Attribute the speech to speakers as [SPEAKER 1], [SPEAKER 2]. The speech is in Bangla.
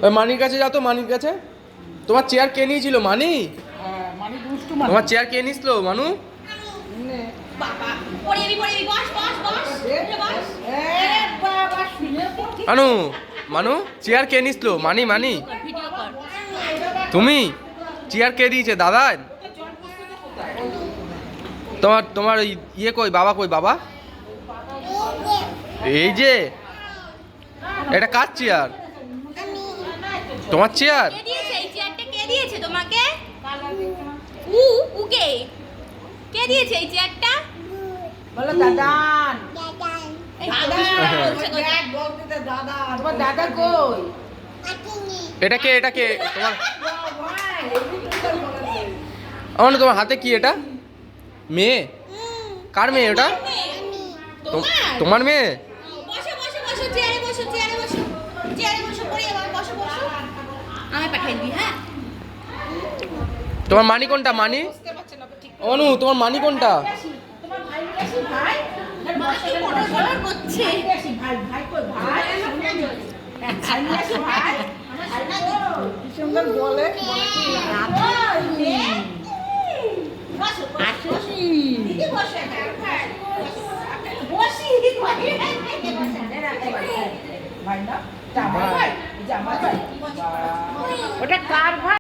[SPEAKER 1] ওই মানির কাছে যাও তো, মানির কাছে। তোমার চেয়ার কে নিয়েছিল? মানি? তোমার চেয়ার কে নিয়েছিল মানু? মানু, মানু চেয়ার কে নিয়েছিল? মানি, মানি তুমি? চেয়ার কে দিয়েছে? দাদা? তোমার তোমার ইয়ে কই? বাবা কই? বাবা এই যে, এটা কার চেয়ার? তোমার চেয়ার?
[SPEAKER 2] কে দিয়েছে এই চেয়ারটা? কে দিয়েছে তোমাকে? উকে কে দিয়েছে এই চেয়ারটা?
[SPEAKER 3] বলো দাদান।
[SPEAKER 2] দাদা
[SPEAKER 3] দাদা কই?
[SPEAKER 1] এটা কে? এটা কে? তোমার আমার তোমার হাতে কি এটা? মেয়ে? কার মেয়ে ওটা? তোমার মেয়ে?
[SPEAKER 2] বসো বসো বসো, চেয়ারে বসো, চেয়ারে বসো, চেয়ারে বসো, পড়ে যাবে, বসো বসো। আমি পাঠিয়ে দিই। হ্যাঁ,
[SPEAKER 1] তোমার মানি কোনটা? মানি? অনু, তোমার মানি কোনটা?
[SPEAKER 3] তোমার ভাই বেশি ভাই?
[SPEAKER 2] মাকে পড়া পড়া করছে।
[SPEAKER 3] ভাই ভাই কই ভাই? ভাই ভাই কি সুন্দর বলে।
[SPEAKER 2] বসো
[SPEAKER 3] আসি।
[SPEAKER 2] দিদি, বসো এখানে। বসি
[SPEAKER 3] ভাই না? জামা ভাই? জামা ভাই? ওটা কার ভাই?